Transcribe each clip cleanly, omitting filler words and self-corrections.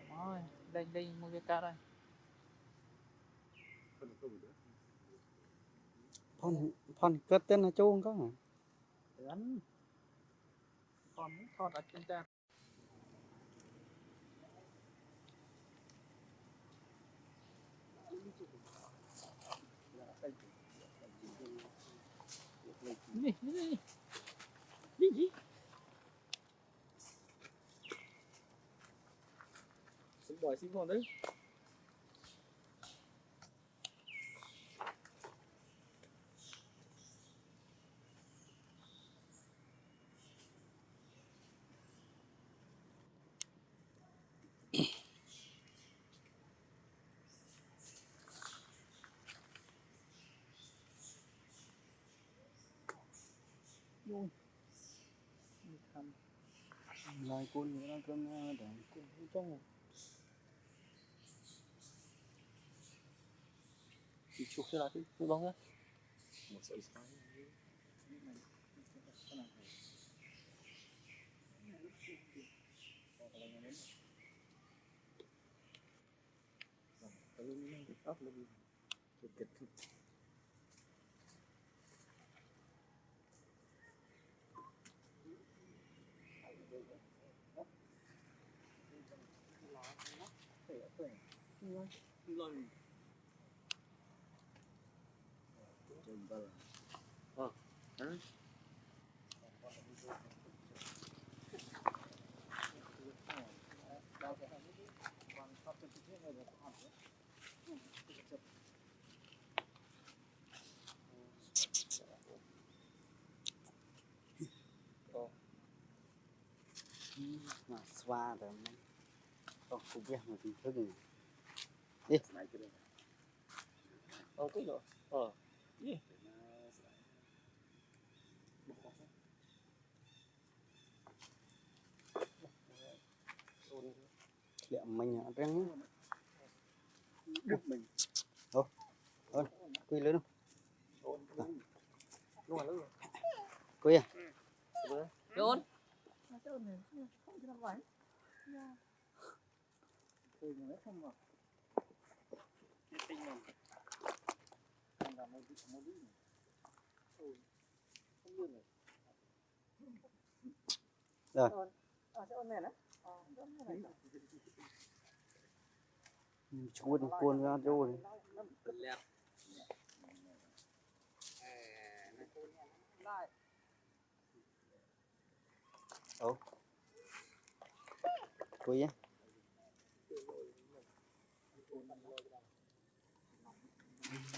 Rồi, lên đi mua cái cá đây. Phong cất tên là chú không có hả? Đánh. Con ở trên ta. Đi. Xin con đấy. Luôn. Lại cuốn nữa cơm để Cũng trong rồi. Chỉ chụp cho là cái bóng á. Một sợi sáng. mà xoa rồi mình không biết mà thì thứ gì đi Cái rồi. Đi. liệu mình ở trên Được mình. quy lớn Luôn rồi. quy à Luôn. Không cho nó vậy. Thôi nó không vào. Cái tinh này. Anh làm một đi. Không như này. rồi Sẽ ôn này đấy. cuốn ra rồi quy á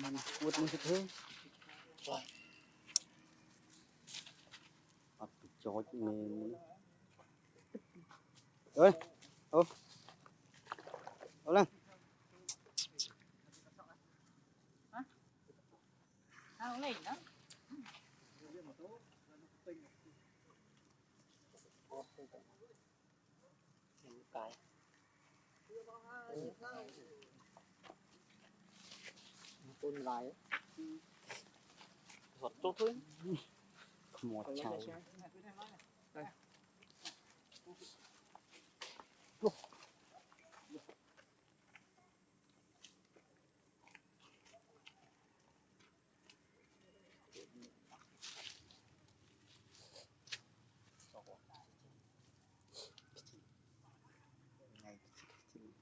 mình cuốn mình thích hơn cho mình ơi lên Không lên đó. Cái. Con lại. Giọt tốt thôi. một chảo Đây.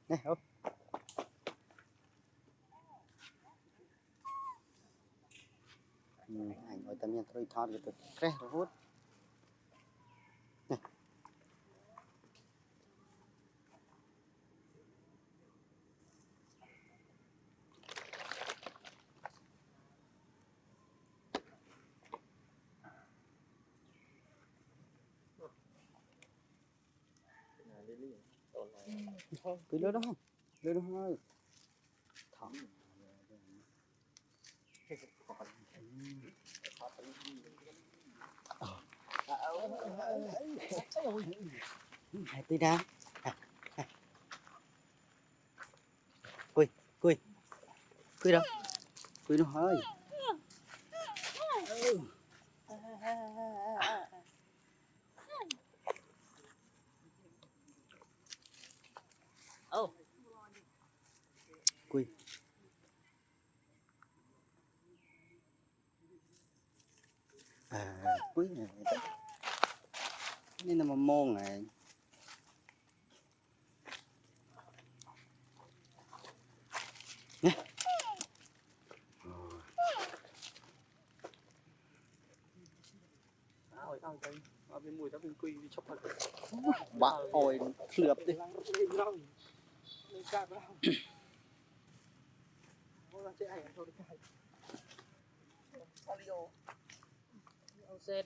này ơi thọt cái tật kẹt rồi hút cứ lỡ đó không lỡ đó thôi thọt hai tí đá cùi cùi cùi đâu cùi đâu hơi cùi cùi này nên là mà môn này bên mùi ta bên quy đi chốc bạc ôi lượp đi Set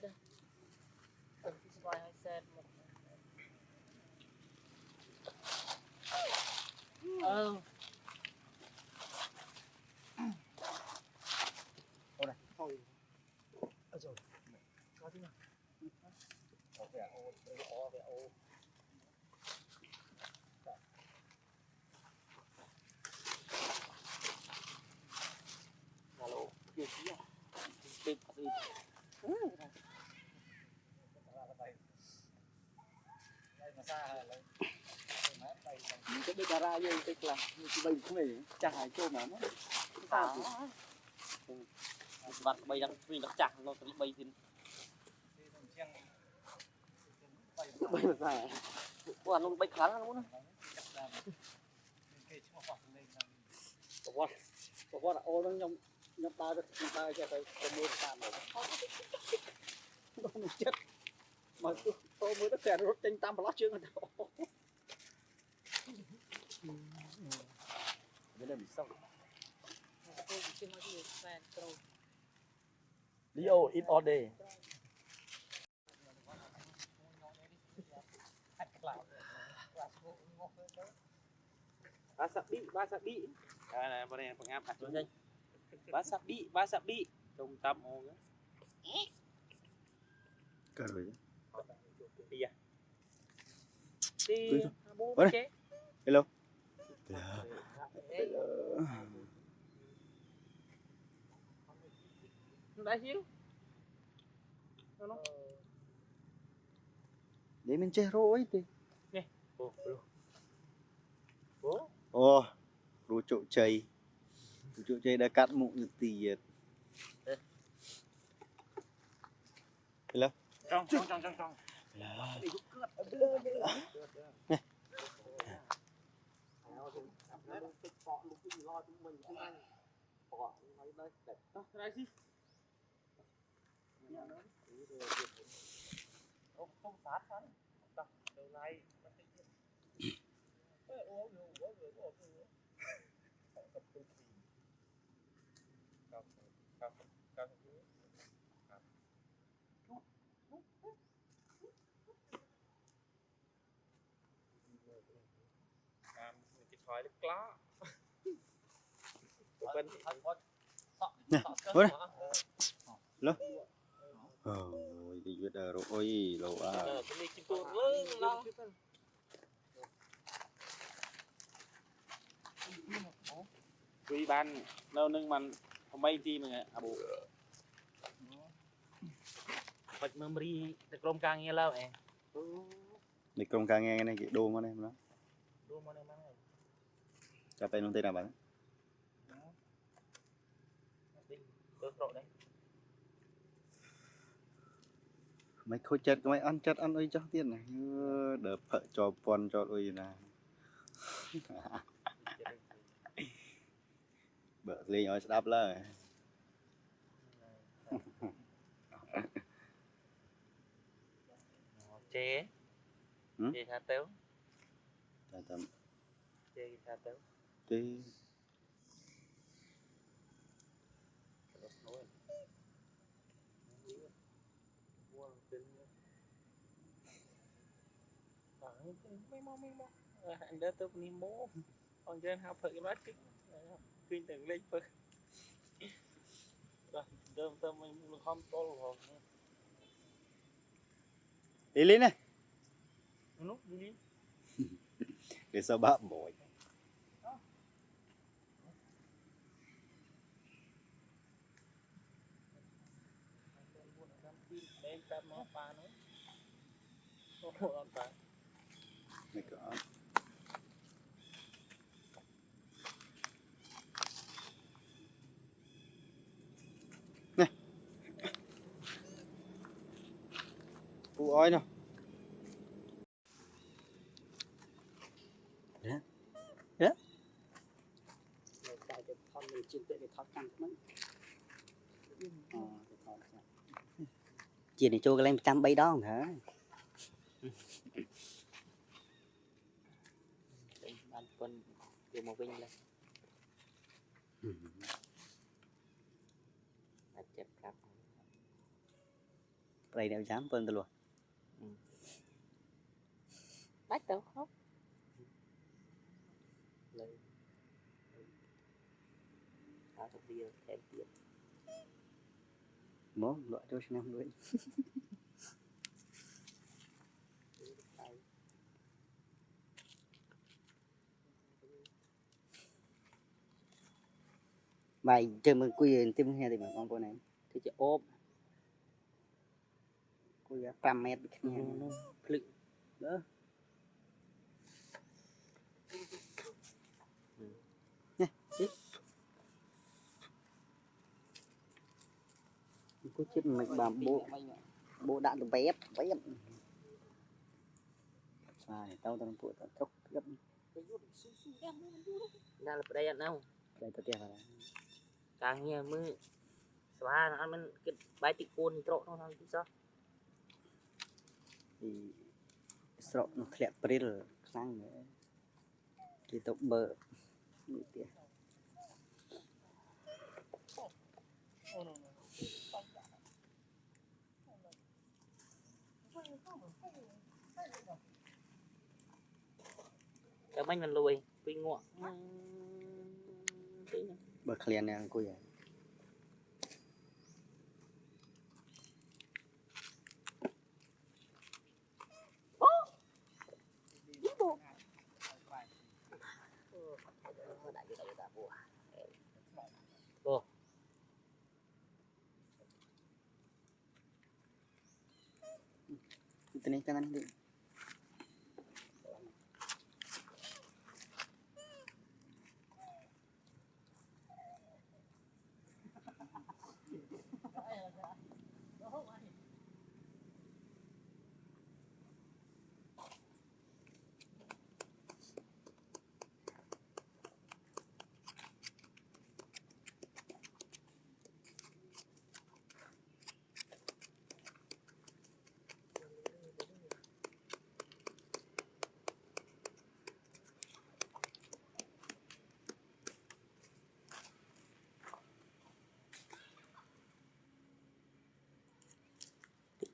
supply set oh cái bây giờ ra như cái là bây không này chả hải châu mà nó vặt bay đang vì nó chặt nó bị bay thì bây giờ ra quả nó bay khá luônบอกว่าโอ้ต้องยำตาจะไปมือตามเลยต้องเจ็บมาโตมือตั้งแต่รถเต็งตามพลัดเชื่อกันไม่ได้มีส่งลีโออินออเดย์วาซาบิnày bọn em bằng áp hạt lên đây wasabi trông tâm ô nữa cả rồi đi à đi bố chế hello đã xíu để mình chơi rồi thì nè bố ô rùa trộn chày đã cắt mụn được tì hello trong hỏi được lá bên hello ôi đi biết rồi ôi lâu à quý ban lâu nâng mình không bay chi mà à bộ bật memory từ chrome càng nghe lâu em để công ca nghe cái này cái đồ mà này nó đua mà này cho tay nó tên nào bạn mấy khối chất mấy ăn chất ăn ơi cho tiền này đỡ phợ cho pon cho ơi là bợ lên nói đáp lời chế Ừ? chế thả téo Tại tầm chế thả téo cái anh đã tới đi mố còn trên học phải cái bát chính kinh từng lên phật rồi đơm tâm mình không to rồi đi lên này lúc đi để sao bạ bội đây ta nó pa nó nó pa này có này cụ oi nào tại cái thon mình chịu cái thon căng lắm chị này cho cái lên trăm bay đó không hả anh quân từ một vinh lên chép cặp đây đều dám vân luôn bắt đâu khóc lên tháo thật bia thêm tiền mố loại cho xem em đuổi mày chơi mừng quy tim nghe thì mà con cô này thì chỉ ốp quy 5 mét nghe lự đỡ có chiếc mạch bà bộ đạn được bép sai tao tao phụ tao chốc gấp ra là đây anh không đây tao tiền vào càng nghe mới xóa nó mình cái bài tịch côn trộn nó làm sao thì sợ nó khẹt bể rồi sang nữa thì tao bờ như thế cái bánh mình lùi quy ngọ bờ liền này cô vậy itu nih tangan ini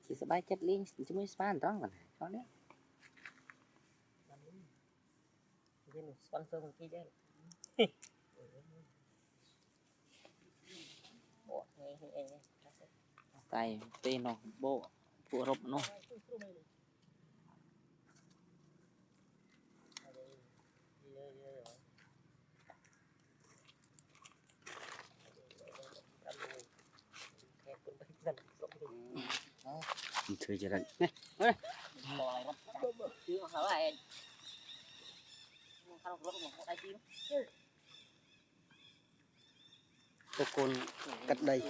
chỉ sẽ bay chất linh chỉ mới span đó mà có đấy nên sponsor một cái đấy tay tên nó bộ phụ rộp nó chơi chơi này chưa hả lại không có một ai chim cô côn cắt đây